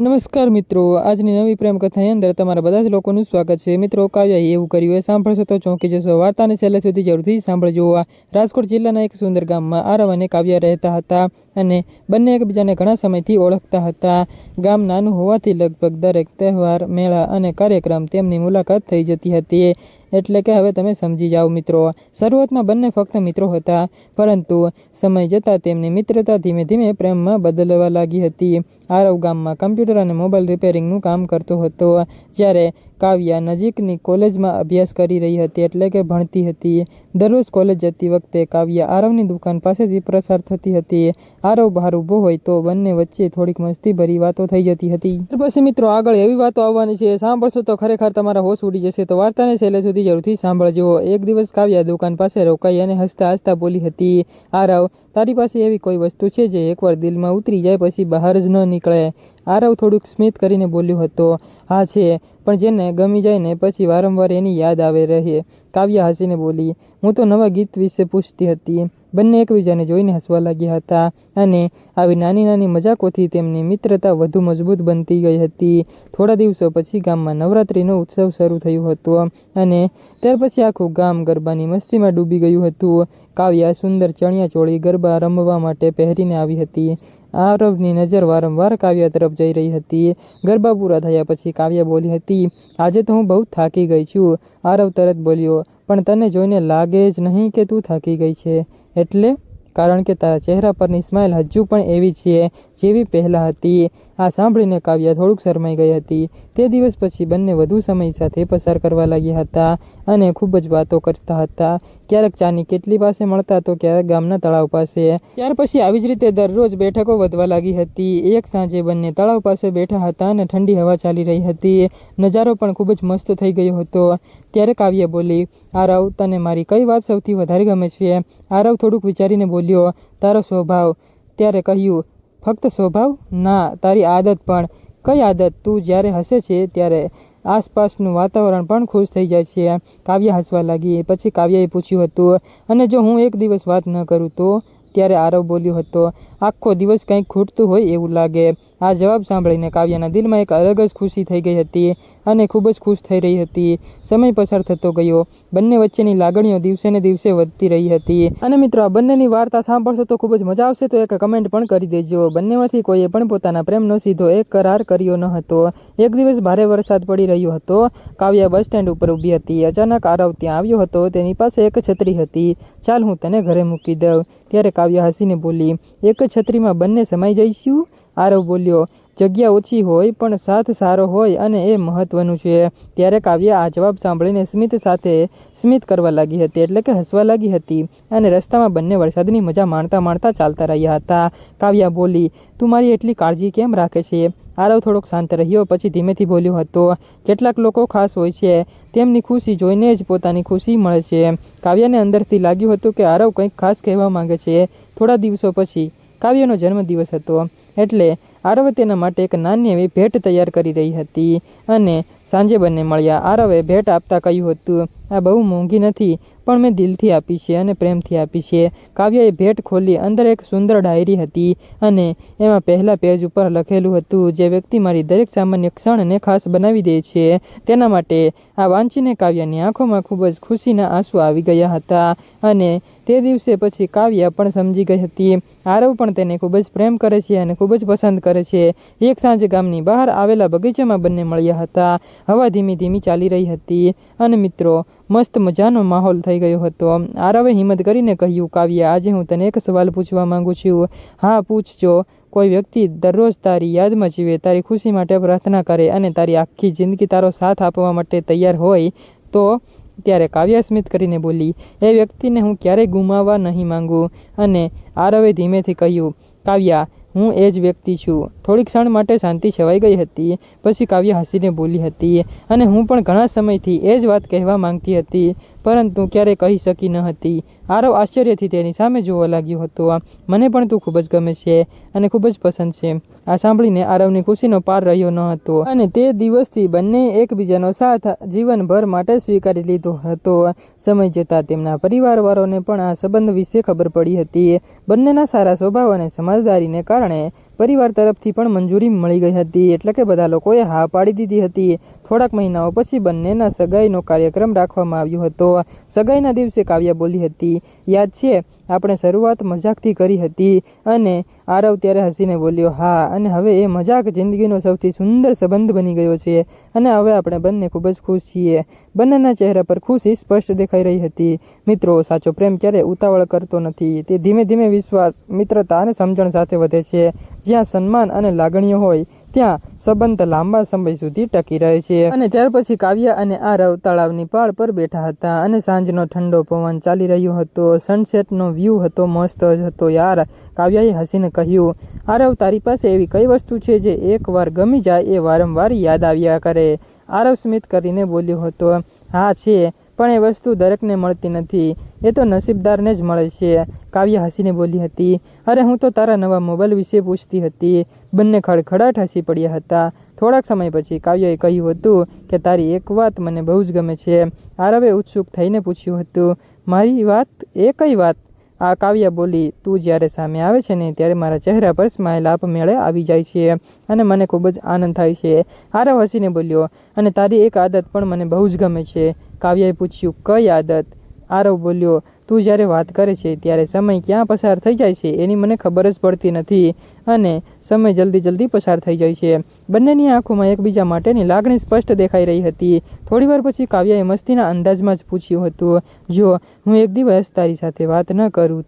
નમસ્કાર મિત્રો, આજની નવી પ્રેમ કથાની અંદર તમારા બધા જ લોકોનું સ્વાગત છે। મિત્રો, કાવ્યાએ એવું કર્યું એ સાંભળશો તો ચોંકી જશો। વાર્તાને છેલ્લે સુધી જરૂરથી સાંભળજો। રાજકોટ જિલ્લાના એક સુંદર ગામમાં આરવ અને કાવ્યા રહેતા હતા અને બંને એકબીજાને ઘણા સમયથી ઓળખતા હતા। ગામ નાનું હોવાથી લગભગ દરેક તહેવાર, મેળા અને કાર્યક્રમ તેમની મુલાકાત થઈ જતી હતી। એટલે કે હવે તમે સમજી જાઓ મિત્રો। શરૂઆતમાં બંને ફક્ત મિત્રો હતા, પરંતુ સમય જતાં તેમની મિત્રતા ધીમે ધીમે પ્રેમમાં બદલવા લાગી હતી। આરવ ગામમાં કમ્પ્યુટર અને મોબાઈલ રિપેરિંગનું કામ કરતો હતો, જ્યારે કાવ્યા નજીકની કોલેજમાં અભ્યાસ કરી રહી હતી, એટલે કે ભણતી હતી। દરરોજ કોલેજ જતી વખતે કાવ્યા આરવની દુકાન પાસેથી પસાર થતી હતી। આરવ બહાર ઊભો હોય તો બંને વચ્ચે થોડીક મસ્તીભરી વાતો થઈ જતી હતી। પછી મિત્રો, આગળ એવી વાતો આવવાની છે, સાંભળશો તો ખરેખર તમારા હોશ ઉડી જશે। તો વાર્તાને છેલ્લે સુધી જરૂરથી સાંભળજો। એક દિવસ કાવ્યા દુકાન પાસે રોકાઈ અને હસતા હસતા બોલી હતી, આરવ, તારી પાસે એવી કોઈ વસ્તુ છે જે એકવાર દિલમાં ઉતરી જાય પછી બહાર જ ન નીકળે? આરવ થોડુંક સ્મિત કરીને બોલ્યો હતો, હા છે, પણ જેને ગમી જાય ને પછી વારંવાર એની યાદ આવે રહે। કાવ્યા હસીને બોલી, હું તો નવા ગીત વિશે પૂછતી હતી। બંને એકબીજાને જોઈને હસવા લાગ્યા હતા અને આવી નાની નાની મજાકોથી તેમની મિત્રતા વધુ મજબૂત બનતી ગઈ હતી। થોડા દિવસો પછી ગામમાં નવરાત્રિનો ઉત્સવ શરૂ થયો હતો અને ત્યાર પછી આખું ગામ ગરબાની મસ્તીમાં ડૂબી ગયું હતું। કાવ્યા સુંદર ચણિયાચોળી ગરબા રમવા માટે પહેરીને આવી હતી। આરવની નજર વારંવાર કાવ્યા તરફ જઈ રહી હતી। ગરબા પૂરા થયા પછી કાવ્યા બોલી હતી, આજે તો હું બહુ થાકી ગઈ છું। આરવ તરત બોલ્યો, પણ તને જોઈને લાગે જ નહીં કે તું થાકી ગઈ છે। એટલે? કારણ કે તારા ચહેરા પરની સ્માઇલ હજુ પણ એવી છે જેવી પહેલાં હતી। આ સાંભળીને કાવ્યા થોડુંક શરમાઈ ગઈ હતી। તે દિવસ પછી બંને વધુ સમય સાથે પસાર કરવા લાગ્યા હતા અને ખૂબ જ વાતો કરતા હતા। ક્યારેક ચાની કેટલી પાસે મળતા તો ક્યારેક ગામના તળાવ પાસે। ત્યાર પછી આવી જ રીતે દરરોજ બેઠકો વધવા લાગી હતી। એક સાંજે બંને તળાવ પાસે બેઠા હતા અને ઠંડી હવા ચાલી રહી હતી। નજારો પણ ખૂબ જ મસ્ત થઈ ગયો હતો। ત્યારે કાવ્યા બોલી, આરવ, તને મારી કઈ વાત સૌથી વધારે ગમે છે? આરવ થોડુંક વિચારીને બોલ્યો, તારો સ્વભાવ। ત્યારે કહ્યું, ફક્ત સ્વભાવ? ના, તારી આદત પણ। કઈ આદત? તું જ્યારે હસે છે ત્યારે આસપાસનું વાતાવરણ પણ ખુશ થઈ જાય છે। કાવ્યા હસવા લાગી। પછી કાવ્યાએ પૂછ્યું હતું, અને જો હું એક દિવસ વાત ન કરું તો? ત્યારે આરવ બોલ્યો હતો, આખો દિવસ કંઈક ખૂટતું હોય એવું લાગે। આ જવાબ સાંભળીને કાવ્યાના દિલમાં એક અલગ જ ખુશી થઈ ગઈ હતી અને ખૂબ જ ખુશ થઈ રહી હતી। સમય પસાર થતો ગયો, બંને વચ્ચેની લાગણીઓ દિવસે ને દિવસે વધતી રહી હતી। અને મિત્રો, આ બંનેની વાર્તા સાંભળશો તો ખૂબ જ મજા આવશે, તો એક કમેન્ટ પણ કરી દેજો। બંનેમાંથી કોઈએ પણ પોતાના પ્રેમનો સીધો એક કરાર કર્યો ન હતો। એક દિવસ ભારે વરસાદ પડી રહ્યો હતો। કાવ્યા બસ સ્ટેન્ડ ઉપર ઊભી હતી। અચાનક આરવ ત્યાં આવ્યો હતો। તેની પાસે એક છત્રી હતી। ચાલ, હું તને ઘરે મૂકી દઉં। ત્યારે કાવ્યા હસીને બોલી, એક જ છત્રીમાં બંને સમાઈ જઈશું? આરવ બોલ્યો, જગ્યા ઓછી હોય પણ સાથ સારો હોય અને એ મહત્વનું છે। ત્યારે કાવ્યા આ જવાબ સાંભળીને સ્મિત કરવા લાગી હતી, એટલે કે હસવા લાગી હતી અને રસ્તામાં બંને વરસાદની મજા માણતા માણતા ચાલતા રહ્યા હતા। કાવ્યા બોલી, તું મારી એટલી કાળજી કેમ રાખે છે? આરવ થોડોક શાંત રહ્યો, પછી ધીમેથી બોલ્યો હતો, કેટલાક લોકો ખાસ હોય છે, તેમની ખુશી જોઈને જ પોતાની ખુશી મળે છે। કાવ્યાને અંદરથી લાગ્યું હતું કે આરવ કંઈક ખાસ કહેવા માંગે છે। થોડા દિવસો પછી કાવ્યાનો જન્મદિવસ હતો, એટલે આરવે તેના માટે એક નાની એવી ભેટ તૈયાર કરી રહી હતી અને સાંજે બંને મળ્યા। આરવે ભેટ આપતા કહ્યું હતું, આ બહુ મોંઘી નથી, પણ મેં દિલથી આપી છે અને પ્રેમથી આપી છે। કાવ્યાએ ભેટ ખોલી। અંદર એક સુંદર ડાયરી હતી અને એમાં પહેલા પેજ ઉપર લખેલું હતું, જે વ્યક્તિ મારી દરેક સામાન્ય ક્ષણને ખાસ બનાવી દે છે તેના માટે। આ વાંચીને કાવ્યાની આંખોમાં ખૂબ જ ખુશીના આંસુ આવી ગયા હતા અને તે દિવસે પછી કાવ્યા પણ સમજી ગઈ હતી, આરવ પણ તેને ખૂબ જ પ્રેમ કરે છે અને ખૂબ જ પસંદ કરે છે। એક સાંજે ગામની બહાર આવેલા બગીચામાં બંને મળ્યા હતા। હવા ધીમી ધીમી ચાલી રહી હતી અને મિત્રો, મસ્ત મજાનો માહોલ થઈ ગયો હતો। આરવે હિંમત કરીને કહ્યું, કાવ્યા, આજે હું તને એક સવાલ પૂછવા માંગુ છું। હા, પૂછજો। કોઈ વ્યક્તિ દરરોજ તારી યાદમાં જીવે, તારી ખુશી માટે પ્રાર્થના કરે અને તારી આખી જિંદગી તારો સાથ આપવા માટે તૈયાર હોય તો? ત્યારે કાવ્યા સ્મિત કરીને બોલી, એ વ્યક્તિને હું ક્યારેય ગુમાવવા નહીં માંગુ। અને આરવે ધીમેથી કહ્યું, કાવ્યા, હું એ જ વ્યક્તિ છું। થોડીક ક્ષણ માટે શાંતિ છવાઈ ગઈ હતી। પછી કાવ્યા હસીને બોલી હતી, અને હું પણ ઘણા સમયથી એ જ વાત કહેવા માંગતી હતી, પરંતુ ક્યારેય કહી શકી ન હતી। આરવ આશ્ચર્યથી તેની સામે જોવા લાગ્યો હતો। મને પણ તું ખૂબ જ ગમે છે અને ખૂબ જ પસંદ છે। આ સાંભળીને આરવની ખુશીનો પાર રહ્યો ન હતો અને તે દિવસથી બંને એકબીજાનો સાથ જીવનભર માટે સ્વીકારી લીધો હતો। સમય જતાં તેમના પરિવારવાળાને પણ આ સંબંધ વિશે ખબર પડી હતી। બંનેના સારા સ્વભાવ અને સમજદારીને કારણે પરિવાર તરફથી પણ મંજૂરી મળી ગઈ હતી, એટલે કે બધા લોકોએ હા પાડી દીધી હતી. થોડાક મહિનાઓ પછી બંનેના સગાઈનો કાર્યક્રમ રાખવામાં આવ્યો હતો. સગાઈના દિવસે કાવ્યા બોલી હતી, યાદ છે આપણે શરૂઆત મજાકથી કરી હતી? અને આરવ ત્યારે હસીને બોલ્યો, હા. અને હવે એ મજાક જિંદગીનો સૌથી સુંદર સંબંધ બની ગયો છે અને હવે આપણે બંને ખૂબ જ ખુશ છીએ. બંનેના ચહેરા પર ખુશી સ્પષ્ટ દેખાઈ રહી હતી. મિત્રો, સાચો પ્રેમ ક્યારેય ઉતાવળ કરતો નથી. તે ધીમે ધીમે વિશ્વાસ, મિત્રતા અને સમજણ સાથે વધે છે. જ્યાં સન્માન અને લાગણીઓ હોય ત્યાં સંબંધ લાંબા સમય સુધી ટકી રહે છે. અને ત્યાર પછી કાવ્યા અને આરવ તળાવની પાળ પર બેઠા હતા અને સાંજનો ઠંડો પવન ચાલી રહ્યો હતો. સનસેટનો વ્યૂ હતો, મસ્ત જ હતો યાર. કાવ્યાએ હસીને કહ્યું, આરવ તારી પાસે એવી કઈ વસ્તુ છે જે એકવાર ગમી જાય એ વારંવાર યાદ આવ્યા કરે? આરવ સ્મિત કરીને બોલ્યો હતો, હા છે, પણ એ વસ્તુ દરેકને મળતી નથી. એ તો નસીબદારને જ મળે છે. કાવ્યા હસીને બોલી હતી, અરે હું તો તારા નવા મોબાઈલ વિશે પૂછતી હતી. બંને ખડખડાટ હસી પડ્યા હતા. થોડાક સમય પછી કાવ્યાએ કહ્યું હતું કે તારી એક વાત મને બહુ જ ગમે છે. આરવે ઉત્સુક થઈને પૂછ્યું હતું, મારી વાત? એ કઈ વાત? આ કાવ્યા બોલી, તું જ્યારે સામે આવે છે ને ત્યારે મારા ચહેરા પર સ્માઇલ આપમેળે આવી જાય છે અને મને ખૂબ જ આનંદ થાય છે. આરવ હસીને બોલ્યો, અને તારી એક આદત પણ મને બહુ જ ગમે છે. કાવ્યાએ પૂછ્યું, કઈ આદત? આરવ બોલ્યો, તું જ્યારે વાત કરે છે ત્યારે સમય ક્યાં પસાર થઈ જાય છે એની મને ખબર જ પડતી નથી અને સમય જલ્દી પસાર થઈ જાય છે. બંનેની આંખોમાં એકબીજા માટેની લાગણી સ્પષ્ટ દેખાઈ રહી હતી. થોડીવાર પછી કાવ્યાએ મસ્તીના અંદાજમાં જ પૂછ્યું હતું, જો હું એક દિવસ તારી સાથે વાત ન કરું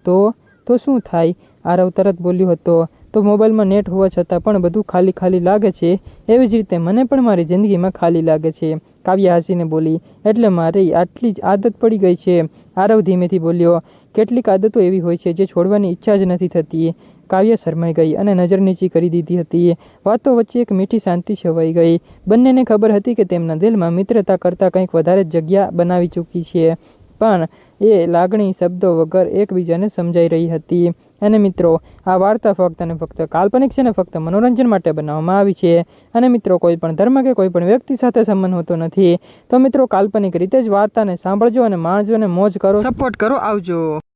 તો શું થાય? આરવ તરત બોલ્યો હતો, તો મોબાઈલમાં નેટ હોવા છતાં પણ બધું ખાલી ખાલી લાગે છે. એવી જ રીતે મને પણ મારી જિંદગીમાં ખાલી લાગે છે. કાવ્યા હસીને બોલી, એટલે મારી આટલી જ આદત પડી ગઈ છે? આરવ ધીમેથી બોલ્યો, કેટલીક આદતો એવી હોય છે જે છોડવાની ઈચ્છા જ નથી થતી. કાવ્યા શરમાઈ ગઈ અને નજર નીચી કરી દીધી હતી. વાતો વચ્ચે એક મીઠી શાંતિ છવાઈ ગઈ. બંનેને ખબર હતી કે તેમના દિલમાં મિત્રતા કરતાં કંઈક વધારે જગ્યા બનાવી ચૂકી છે, પણ એ લાગણી શબ્દો વગર એકબીજાને સમજાઈ રહી હતી. અને મિત્રો, આ વાર્તા ફક્ત અને ફક્ત કાલ્પનિક છે ને ફક્ત મનોરંજન માટે બનાવવામાં આવી છે. અને મિત્રો, કોઈ પણ ધર્મ કે કોઈ પણ વ્યક્તિ સાથે સંબંધ હોતો નથી. તો મિત્રો, કાલ્પનિક રીતે જ વાર્તાને સાંભળજો અને માણજો અને મોજ કરો, સપોર્ટ કરો. આવજો.